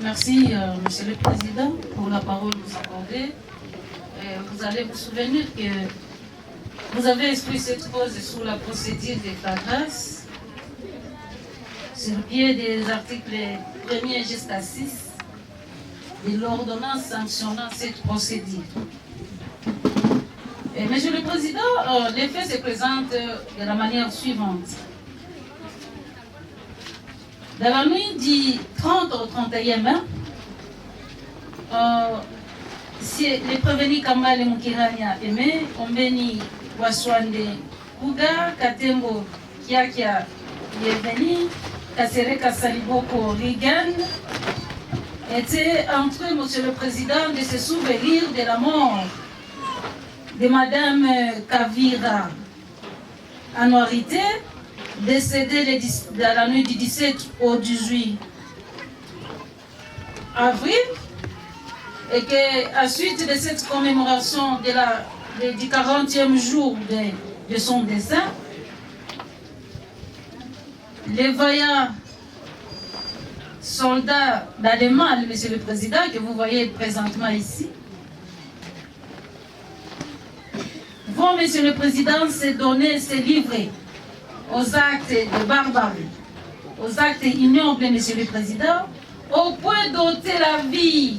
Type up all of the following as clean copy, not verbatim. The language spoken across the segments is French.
Merci, Monsieur le Président, pour la parole que vous accordez. Vous allez vous souvenir que vous avez instruit cette cause sous la procédure d'état de grâce, sur le pied des articles 1er jusqu'à 6 de l'ordonnance sanctionnant cette procédure. Monsieur le Président, les faits se présentent de la manière suivante. Dans la nuit du 30 au 31 mai, les prévenus Kambale Mukiranya Aimé, Ombeni Waswande Kuga, Katembo Kiakia Yeveni, Kasereka Saliboko Rigan, étaient entre eux, Monsieur le Président, de se souvenir de la mort de Madame Kavira Anouarité, décédée dans la nuit du 17 au 18 avril, et qu'à suite de cette commémoration du 40e jour de son décès, les vaillants soldats d'Allemagne, Monsieur le Président, que vous voyez présentement ici, vont, Monsieur le Président, se livrer aux actes de barbarie, aux actes ignobles, Monsieur le Président, au point d'ôter la vie,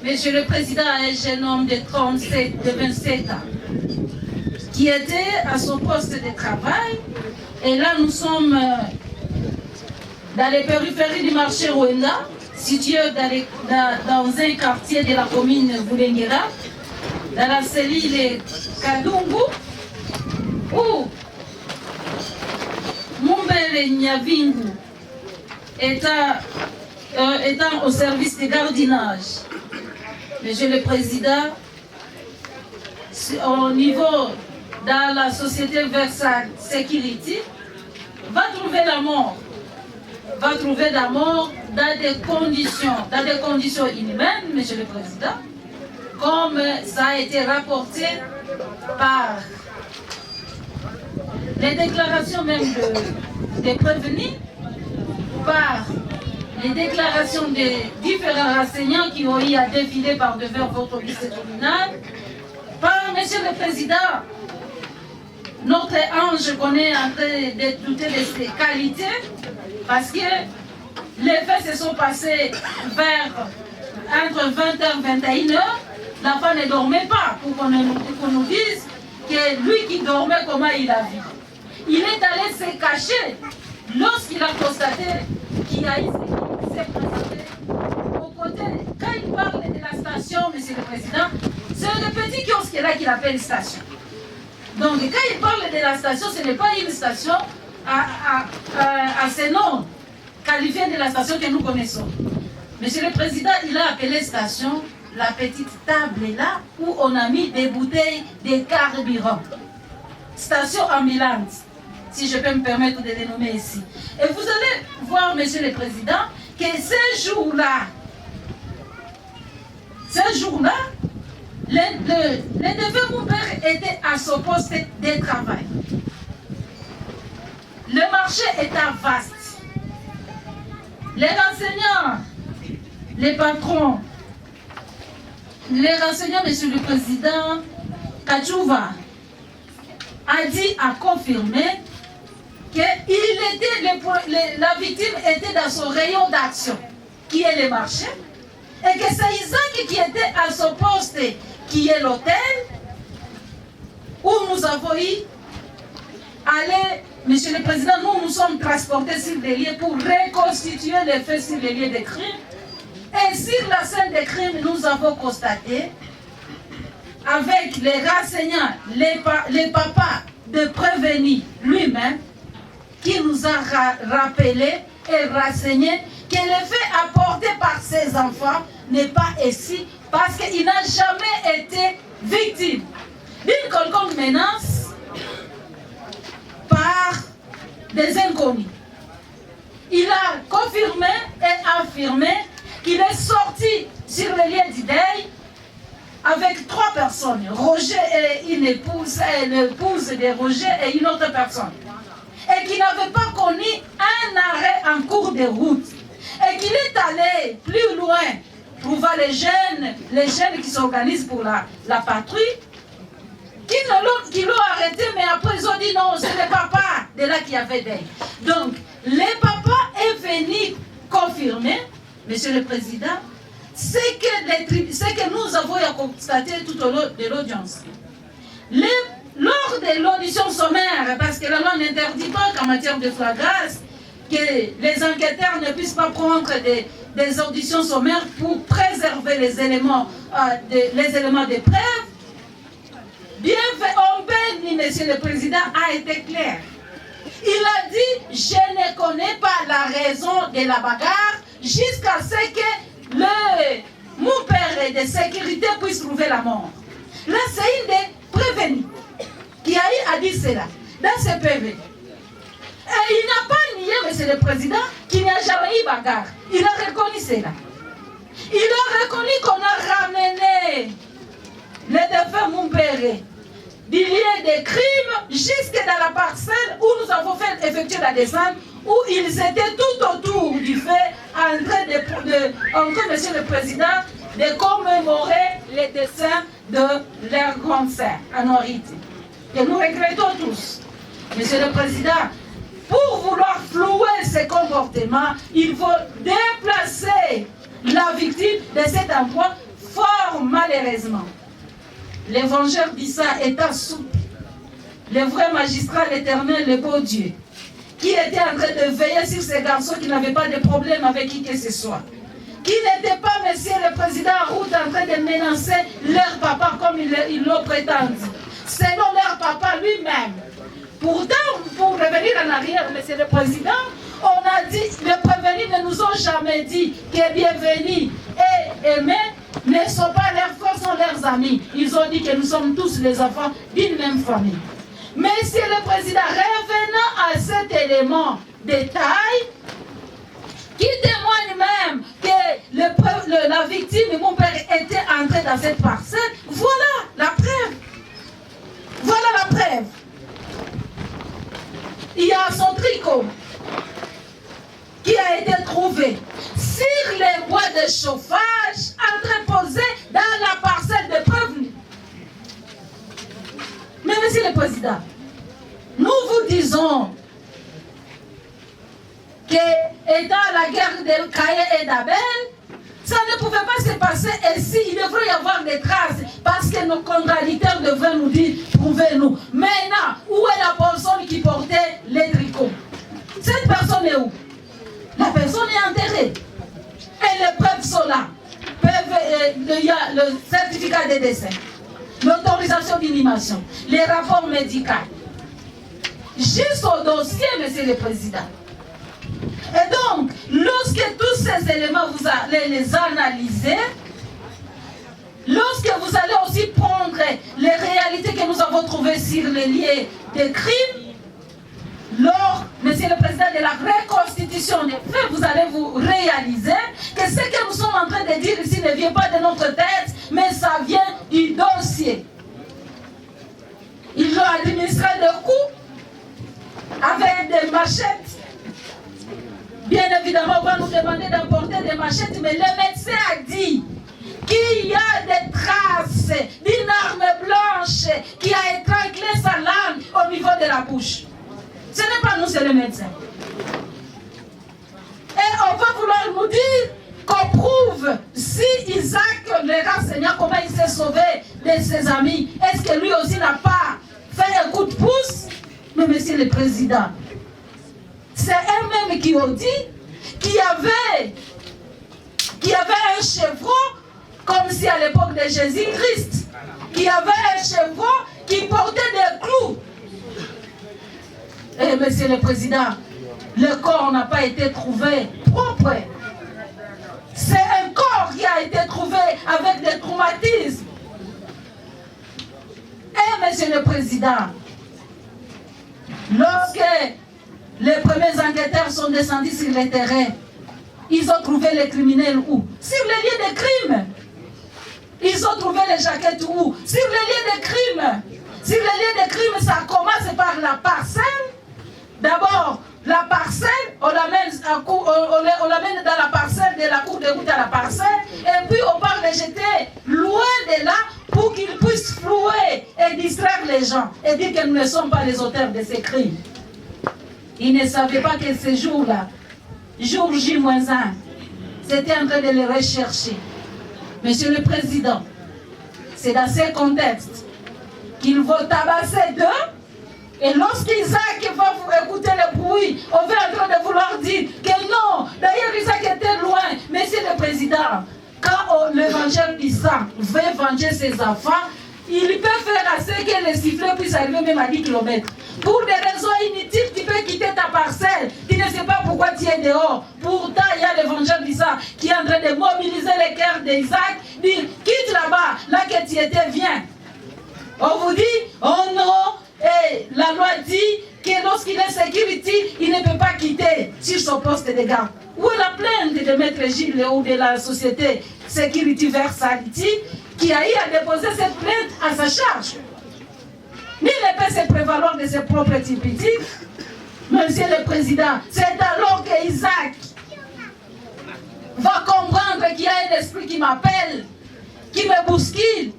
Monsieur le Président, un jeune homme de 27 ans, qui était à son poste de travail. Et là, nous sommes dans les périphéries du marché Rwanda, situé dans un quartier de la commune Boulengera, dans la cellule Kadungu, où Mumbele Nyavingu étant au service de gardiennage. Monsieur le Président, au niveau dans la société Versailles Security, va trouver la mort dans des conditions inhumaines, Monsieur le Président, comme ça a été rapporté par les déclarations même des prévenus, par les déclarations des différents renseignants qui ont eu à défiler par devers votre vice-tribunal, par Monsieur le Président, notre ange qu'on est en train de douter de ses qualités, parce que les faits se sont passés entre 20h et 21h. La femme ne dormait pas pour qu'on nous dise que lui qui dormait, comment il a vu. Il est allé se cacher lorsqu'il a constaté qu'il a s'est présenté au côté. Quand il parle de la station, Monsieur le Président, c'est le petit kiosque là qu'il appelle station. Donc quand il parle de la station, ce n'est pas une station à ce nom qualifié de la station que nous connaissons. Monsieur le Président, il a appelé station la petite table là où on a mis des bouteilles de carburant. Station ambulante, si je peux me permettre de les nommer ici. Et vous allez voir, Monsieur le Président, que ce jour-là, le neveu mon père était à son poste de travail. Le marché était vaste. Les renseignants, les patrons, les renseignants, Monsieur le Président, Kachouva a confirmé que la victime était dans son rayon d'action, qui est le marché, et que c'est Isaac qui était à son poste, qui est l'hôtel, où nous avons eu aller, Monsieur le Président, nous sommes transportés sur des lieux pour reconstituer les faits sur les lieux de crime. Et sur la scène de crime, nous avons constaté, avec les renseignants, les papas de prévenir lui-même, qui nous a rappelé et renseigné que le fait apporté par ses enfants n'est pas ici, parce qu'il n'a jamais été victime d'une quelconque menace par des inconnus. Il a confirmé et affirmé qu'il est sorti sur le lieu du deuil avec 3 personnes, Roger et une épouse, l'épouse de Roger et une autre personne, et qui n'avait pas connu un arrêt en cours de route. et qu'il est allé plus loin pour voir les jeunes qui s'organisent pour la patrouille, qui l'ont arrêté, mais après ils ont dit non, c'est le papa de là qui avait deuil. Donc, le papa est venu confirmer, Monsieur le Président, ce que nous avons constaté tout au long de l'audience. Lors de l'audition sommaire, parce que la loi n'interdit pas qu'en matière de flagrance, que les enquêteurs ne puissent pas prendre des auditions sommaires pour préserver les éléments de preuve, bien fait, Ombeni, Monsieur le Président, a été clair. Il a dit, je ne connais pas la raison de la bagarre jusqu'à ce que mon père de sécurité puisse trouver la mort. Là, c'est une des prévenus qui a eu à dire cela dans ce PV. Et il n'a pas nié, Monsieur le Président, qu'il n'y a jamais eu bagarre. Il a reconnu cela. Il a reconnu qu'on a ramené les défunts Mumbere du lieu des crimes jusque dans la parcelle où nous avons fait effectuer la descente, où ils étaient tout autour du fait en train, Monsieur le Président, de commémorer les décès de leur grand sœur, Anorite, que nous regrettons tous. Monsieur le Président, pour vouloir flouer ces comportements, il faut déplacer la victime de cet emploi fort malheureusement. L'évangile d'Issa étant souple, le vrai magistrat, l'Éternel, le beau Dieu, qui était en train de veiller sur ces garçons qui n'avaient pas de problème avec qui que ce soit, qui n'était pas, Monsieur le Président, en route en train de menacer leur papa comme ils l'ont prétendu, selon leur papa lui-même. Pourtant, pour revenir en arrière, Monsieur le Président, on a dit, les prévenus ne nous ont jamais dit que bienvenus et aimés ne sont pas leurs frères, sont leurs amis. Ils ont dit que nous sommes tous les enfants d'une même famille. Monsieur le Président, revenant à cet élément de taille, qui témoigne même que la victime, mon père, était entré dans cette parcelle, voilà la preuve. Voilà la preuve. Il y a son tricot qui a été trouvé sur les bois de chauffage entreposés dans la parcelle de prévenus. Mais Monsieur le Président, nous vous disons que, étant la guerre de Caïn et d'Abel, ça ne pouvait pas se passer ainsi. Il devrait y avoir des traces parce que nos contradicteurs devraient nous dire, prouvez-nous. Maintenant, où est la personne qui portait les tricots? Cette personne est où? La personne est enterrée. Et les preuves sont là. Il y a le certificat de décès, l'autorisation d'inhumation, les rapports médicaux. Jusqu'au dossier, Monsieur le Président. Et donc, lorsque tous ces éléments, vous allez les analyser, lorsque vous allez aussi prendre les réalités que nous avons trouvées sur les lieux de crimes, lors, Monsieur le Président, de la reconstitution des faits, vous allez vous réaliser que ce que nous sommes en train de dire ici ne vient pas de notre tête, mais ça vient du dossier. Ils ont administré le coup avec des machettes. Bien évidemment, on va nous demander d'apporter des machettes, mais le médecin a dit qu'il y a des traces d'une arme blanche qui a étranglé sa langue au niveau de la bouche. Ce n'est pas nous, c'est le médecin. Et on va vouloir nous dire qu'on prouve si Isaac, le renseignant, comment il s'est sauvé de ses amis. Est-ce que lui aussi n'a pas fait un coup de pouce? Mais Monsieur le Président, c'est eux-mêmes qui ont dit qu'il y avait un chevreau, comme si à l'époque de Jésus-Christ, qu'il y avait un chevreau qui portait des clous. Et Monsieur le Président, le corps n'a pas été trouvé propre. C'est un corps qui a été trouvé avec des traumatismes. Et Monsieur le Président, lorsque les premiers enquêteurs sont descendus sur le terrain, ils ont trouvé les criminels où? Sur les lieux de crime. Ils ont trouvé les jaquettes où? Sur les lieux de crime. Sur les lieux de crime, ça commence par la parcelle. D'abord, la parcelle, on l'amène dans la de la cour de route à la parcelle, et puis on part les jeter loin de là pour qu'ils puissent flouer et distraire les gens et dire que nous ne sommes pas les auteurs de ces crimes. Ils ne savaient pas que ce jour-là, jour J-1, c'était en train de les rechercher. Monsieur le Président, c'est dans ce contexte qu'ils vont tabasser d'eux. Et lorsqu'Isaac va vous écouter le bruit, on va en train de vouloir dire que non, d'ailleurs Isaac était loin. Monsieur le Président, quand l'évangile d'Isaac veut venger ses enfants, il peut faire assez que le sifflet puisse arriver même à 10 km. Pour des raisons inutiles, tu peux quitter ta parcelle. Tu ne sais pas pourquoi tu es dehors. Pourtant, il y a l'évangile d'Isaac qui est en train de mobiliser les cœurs d'Isaac. Dire, quitte là-bas, là que tu étais, viens. On vous dit, oh non, et la loi dit que lorsqu'il est sécurité, il ne peut pas quitter sur son poste de garde. Où est la plainte de Maître Gilles ou de la société Security Versality qui a eu à déposer cette plainte à sa charge? Ni ne peut se prévaloir de ses propres typiques. Monsieur le Président, c'est alors que Isaac va comprendre qu'il y a un esprit qui m'appelle, qui me bouscule.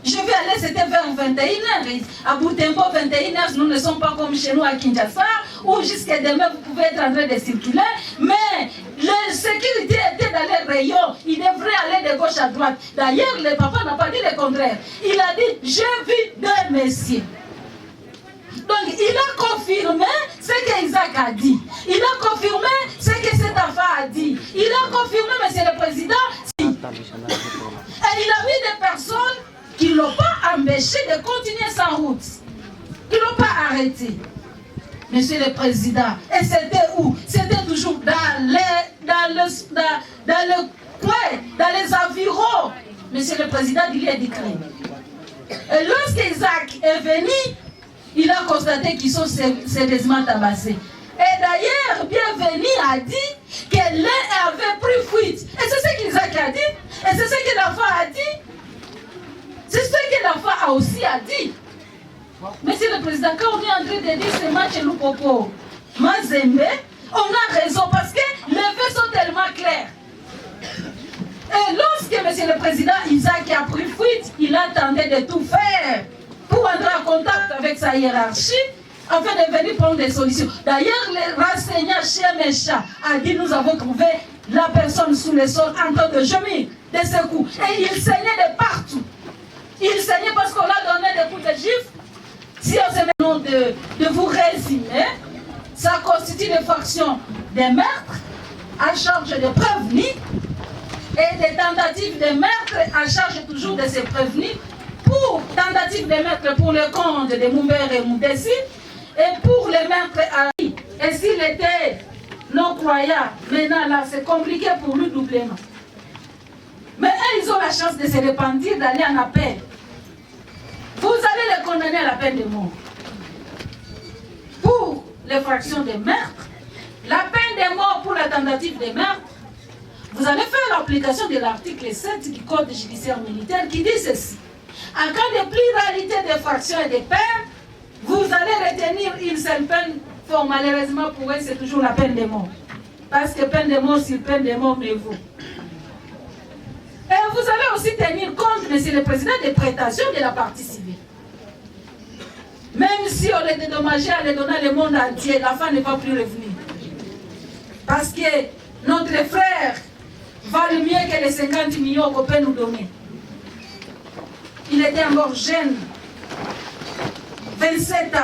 Je vais aller, c'était vers 21h. À Boutembo, 21h, nous ne sommes pas comme chez nous à Kinshasa, où jusqu'à demain, vous pouvez être en train de circuler. Mais la sécurité était dans les rayons. Il devrait aller de gauche à droite. D'ailleurs, le papa n'a pas dit le contraire. Il a dit, j'ai vu deux messieurs. Donc, il a confirmé ce qu'Isaac a dit. Il a confirmé ce que cet enfant a dit. Il a confirmé, Monsieur le Président, et il a mis des personnes qui ne l'ont pas empêché de continuer sa route. Qui ne l'ont pas arrêté. Monsieur le Président, et c'était où? C'était toujours dans le coin, dans les environs. Monsieur le Président, il y a des crimes. Et lorsqu'Isaac est venu, il a constaté qu'ils sont sérieusement tabassés. Et d'ailleurs, Bienvenu a dit que l'un avait pris fuite. Et c'est ce qu'Isaac a dit. Et c'est ce que l'enfant a dit. C'est ce que l'enfant a aussi dit. Monsieur le Président, quand on est en train de dire ce match Lupopo, Mazembe, on a raison parce que les faits sont tellement clairs. Et lorsque Monsieur le Président Isaac a pris fuite, il a tenté de tout faire pour entrer en contact avec sa hiérarchie afin de venir prendre des solutions. D'ailleurs, le renseignant chez Mécha a dit nous avons trouvé la personne sous le sol en train de gémir de secoues. Et il saignait de partout. Il saignait parce qu'on a donné des coups de gifle. Si on se met de vous résumer, ça constitue une fraction des meurtres à charge de prévenus et des tentatives de meurtre à charge toujours de ces prévenus pour tentatives de meurtre pour le compte de Moumbert et Moudessi et pour les meurtres à lui. Et s'il était non-croyant, maintenant là c'est compliqué pour lui doublement. Mais eux, ils ont la chance de se repentir, d'aller en appel. Vous allez les condamner à la peine de mort. Pour les fractions de meurtre, la peine de mort pour la tentative de meurtre, vous allez faire l'application de l'article 7 du Code judiciaire militaire qui dit ceci. En cas de pluralité de fractions et de peines, vous allez retenir une seule peine. Fort malheureusement pour eux, c'est toujours la peine de mort. Parce que peine de mort sur peine de mort, mais vous. Et vous allez aussi tenir compte, Monsieur le Président, des prestations de la partie civile. Même si on les dédommageait à les donner le monde entier, la fin ne va plus revenir. Parce que notre frère valent mieux que les 50 millions qu'on peut nous donner. Il était encore jeune, 27 ans.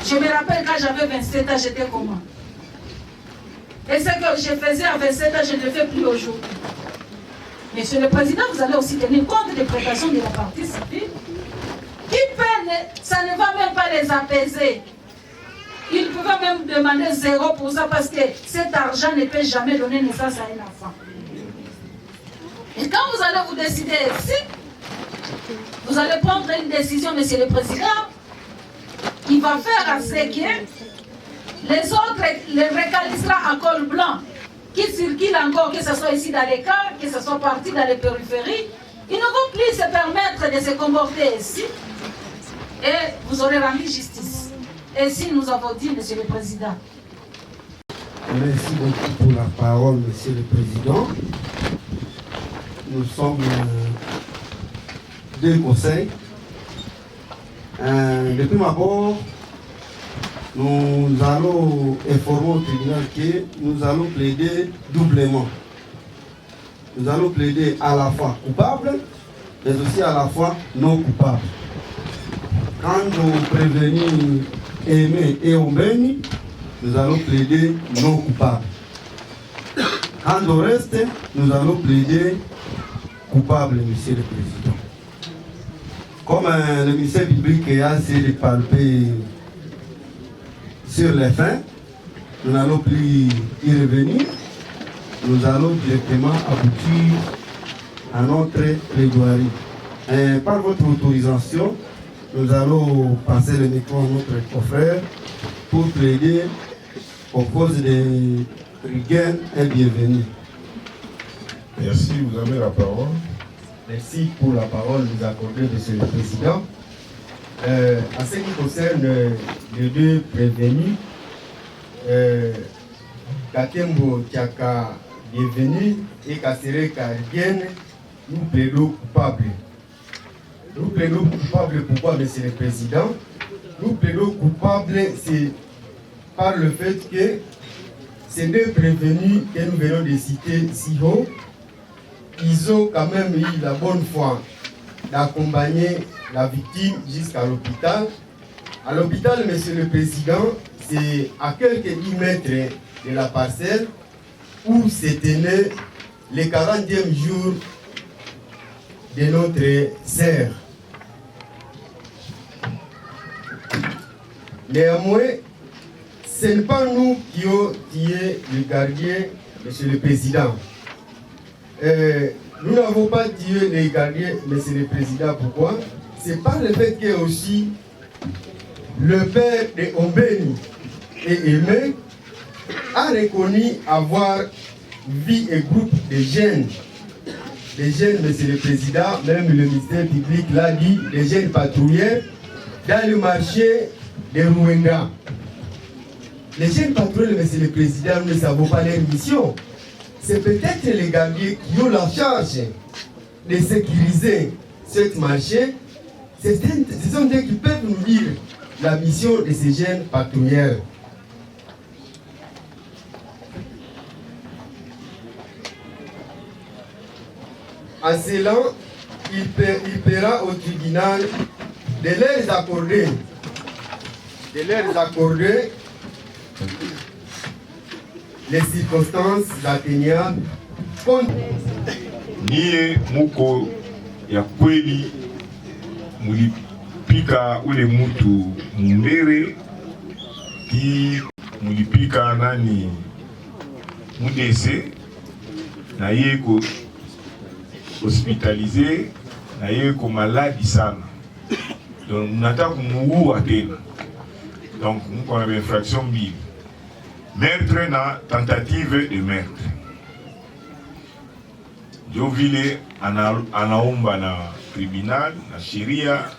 Je me rappelle quand j'avais 27 ans, j'étais comment? Et ce que je faisais à 27 ans, je ne le fais plus aujourd'hui. Monsieur le Président, vous allez aussi tenir compte des prestations de la partie civile. Qui peine, ça ne va même pas les apaiser. Ils pouvaient même demander 0 pour ça parce que cet argent ne peut jamais donner naissance à un enfant. Et quand vous allez vous décider ici, vous allez prendre une décision, Monsieur le Président, qui va faire à ce que les autres les recalcitrants à col blanc qui circulent encore, que ce soit ici dans les camps, que ce soit parti dans les périphéries, ils ne vont plus se permettre de se comporter ici. Et vous aurez rendu justice. Et si nous avons dit, Monsieur le Président, Merci beaucoup pour la parole, Monsieur le Président. Nous sommes deux conseils. Depuis ma part, nous allons informer au tribunal que nous allons plaider doublement. Nous allons plaider à la fois coupable, mais aussi à la fois non coupable. Quand nous prévenons Aimé et Ombeni, nous allons plaider non coupable. Quand au reste, nous allons plaider coupable, Monsieur le Président. Comme le ministère public a essayé de palper sur les fins, nous n'allons plus y revenir. Nous allons directement aboutir à notre plaidoirie. Par votre autorisation, nous allons passer le micro à notre confrère pour plaider aux causes de Riguen et bienvenue. Merci, vous avez la parole. Merci pour la parole nous accordée, Monsieur le Président. En ce qui concerne les deux prévenus, Katembo Tiaka bienvenue et Kassere Riguen, nous plaidons coupables. Nous plaidons coupables pourquoi, Monsieur le Président? Nous plaidons coupables, c'est par le fait que ces deux prévenus que nous venons de citer si haut, ils ont quand même eu la bonne foi d'accompagner la victime jusqu'à l'hôpital. À l'hôpital, Monsieur le Président, c'est à quelques 10 mètres de la parcelle où se tenait le 40e jour de notre sœur. Néanmoins, ce n'est pas nous qui avons tué le gardien, Monsieur le Président. Nous n'avons pas tué les gardiens, Monsieur le Président. Pourquoi? C'est par le fait que aussi le père de Ombeni et Aimé a reconnu avoir vu un groupe de jeunes, Monsieur le Président, même le ministère public l'a dit, des jeunes patrouilleurs dans le marché de Rwanda. Les jeunes patrouilleurs, Monsieur le Président, nous ne savons pas leur mission. C'est peut-être les gardiens qui ont la charge de sécuriser ce marché. Ce sont eux qui peuvent nous dire la mission de ces jeunes patrouilleurs. En cela, il paiera au tribunal de leur accorder les circonstances atteignables contre Niye muko ya kweli mulipika ule mutu Mumbere ki mulipika nani mudese na yeko hospitalisé na yeko maladi sana, donc nataka kumuua tena, donc muko na infraction mbili: meurtre na tentative de meurtre. Jo vile anaomba na tribunal na sheria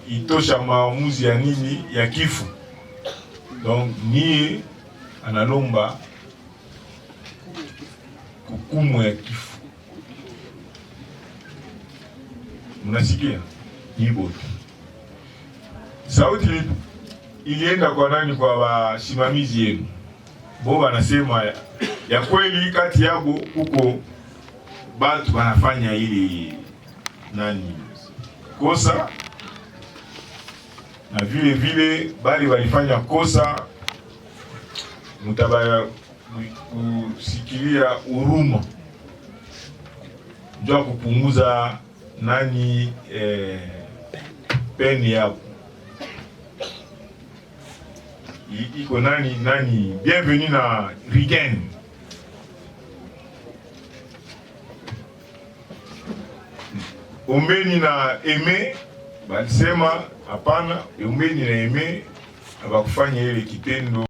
itosha maamuzi ya nini ya kifo. Donc nie analomba hukumu ya kifo. Mnasikia? Hivyo sauti ilienda kwa nani? Kwa wasimamizi yenu. Boba anasema ya kweli kati yabo huko batu wanafanya ili nani kosa, na vile vile bali walifanya kosa, mutabaya kusikilia huruma ndio kupunguza nani peni yao. Iko nani bienvenue na Riguen. Ombeni na Aimé balisema hapana, Ombeni na Aimé abakufanya ile kitendo.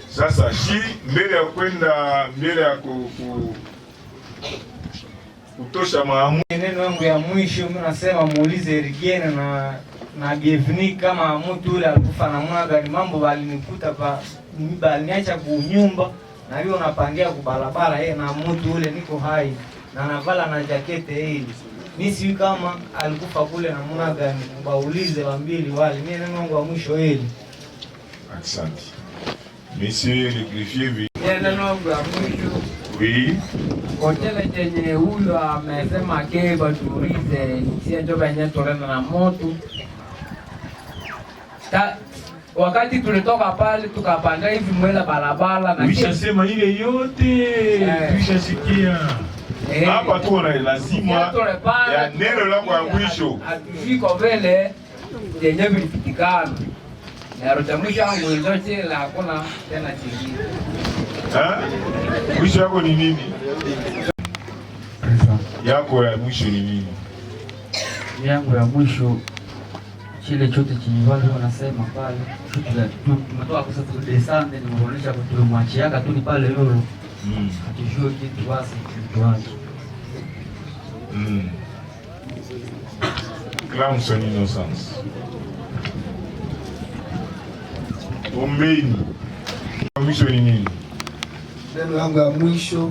Sasa shi mbele ya kwenda mbele ya kutosha maamuzi. Neno yangu ya mwisho mimi nasema muulize Riguen na na bienvenue kama mtu yule alikufa namna gani, mambo balinikuta baliniacha kunyumba na hiyo napangia kubarabara yeye na mtu yule niko hai na navala na jakete hili. Mimi si kama alikufa kule namna gani, baulize wambili wale. Mimi neno wangu wa mwisho hili. Asante. Monsieur le greffier. Neno wangu wa mwisho. Oui. Hoteli chenye huyo amesema ke baturize nchi ndio benye torena na moto. Wakati tulitoka pale tukapanda hivi mwela barabara na Ulishasema ile yote tulishasikia. Hapa tu na lazima ya neno langu ya mwisho. Atufiko vile yenye vilipitikana. Na rocha mwisho wangu ndoche la hakuna tena chingine. Mwisho yako ni nini? Yako ya mwisho ni nini? Yangu ya mwisho chile chote chenye wale wanasema pale tumetoka kwa sababu desande ni kuonesha tulimwachiaka tu ni pale yoro. Atujue kitu basi kitu wake. Clame son innocence. Ombeni. Mwisho ni nini? Neno yangu ya mwisho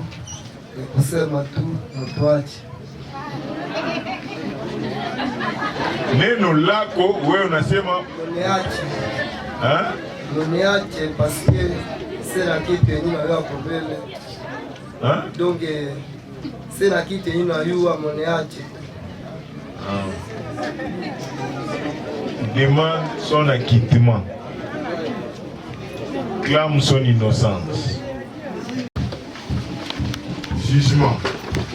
ni kusema tu mtuache. Neno lako wewe unasema Niache. Niache parce que c'est la kitu yenyewe na problème. Donc c'est la kitu yenyewe na yua moniache. Demande son acquittement. Clame son innocence. Jugement.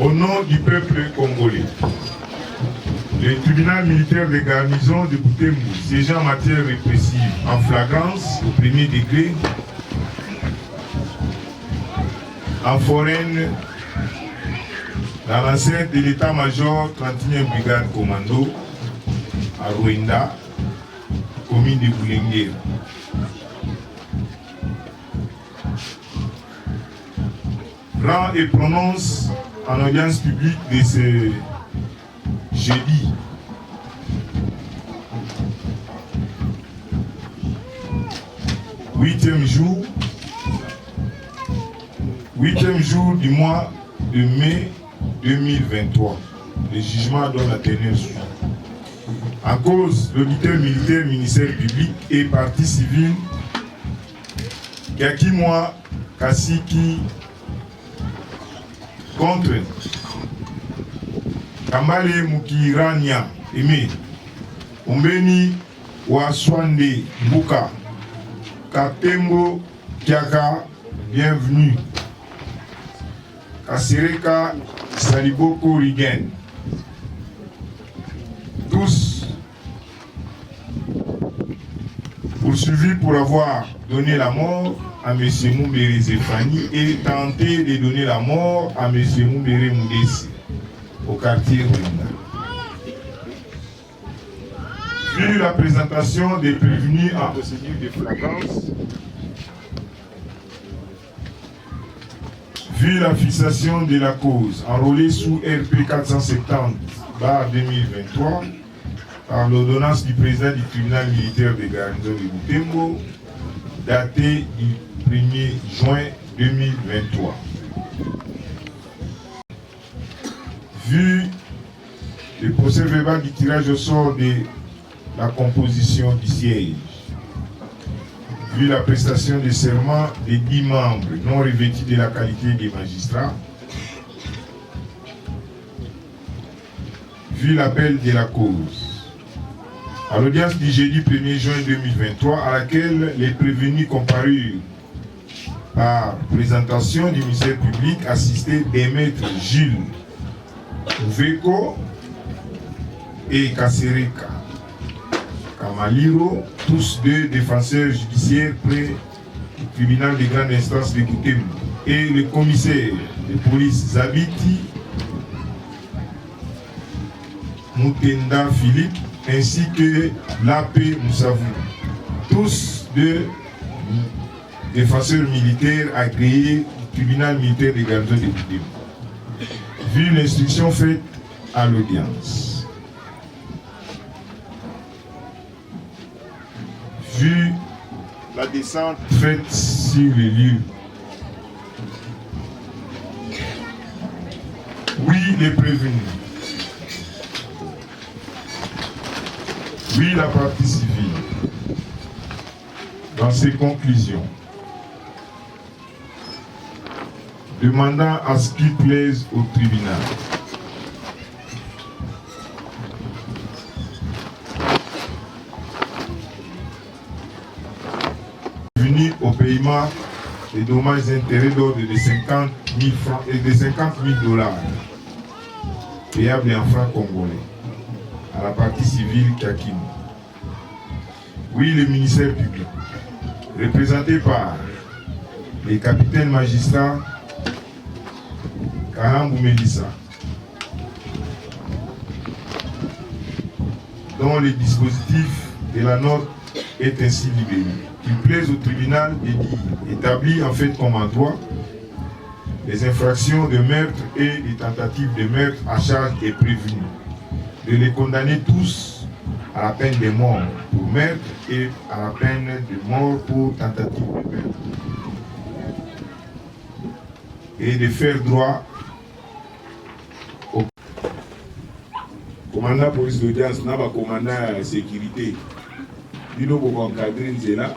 Au nom du peuple congolais, le tribunal militaire de garnison de Butembo, siégeant en matière répressive en flagrance au premier degré, en foraine, dans l'enceinte de l'état-major 31e brigade commando, à Rwanda, commune de Boulenguer. Rend et prononce en audience publique de ce jeudi 8e jour du mois de mai 2023. Le jugement donne la teneur suivante. En cause, l'auditeur militaire, ministère public et partie civile Yakimwa Kasiki contre Kamale Mukirania Aimé Ombeni Waswande Mbuka Katembo Kiaka bienvenue Kasereka Saliboko Rigen, tous poursuivis pour avoir donné la mort à M. Mumbere Zéphanie et tenté de donner la mort à M. Mumbere Moudessi au quartier Rwanda. Vu la présentation des prévenus en procédure de flagrance, vu la fixation de la cause enrôlée sous RP 470/2023 par l'ordonnance du président du tribunal militaire de garnison de Butembo, datée du 1er juin 2023. Vu le procès verbal du tirage au sort de la composition du siège, vu la prestation de serment des 10 membres non revêtus de la qualité des magistrats, vu l'appel de la cause, à l'audience du jeudi 1er juin 2023, à laquelle les prévenus comparurent par présentation du ministère public assisté des maîtres Gilles Veko et Kasereka Kamaliro, tous deux défenseurs judiciaires près du tribunal de grande instance de Butembo, et le commissaire de police Zabiti Mutenda Philippe, ainsi que l'AP Moussavou, tous deux défenseurs militaires agréés du tribunal militaire de garnison de Butembo. Vu l'instruction faite à l'audience, vu la descente faite sur les lieux. Oui, les prévenus. Oui, la partie civile. Dans ses conclusions, demandant à ce qu'il plaise au tribunal venu au paiement des dommages et intérêts d'ordre de 50 000 francs et de 50 000 $ payables en francs congolais à la partie civile Kakim. Oui, le ministère public, représenté par les capitaines magistrats Karambou Mélissa, dont le dispositif de la note est ainsi libellé. Qu'il plaise au tribunal de dire, établi en fait comme en droit, les infractions de meurtre et les tentatives de meurtre à charge des prévenus, de les condamner tous à la peine de mort pour meurtre et à la peine de mort pour tentative de meurtre, et de faire droit au commandant police d'audience, n'a pas commandant sécurité, il faut encadrer là.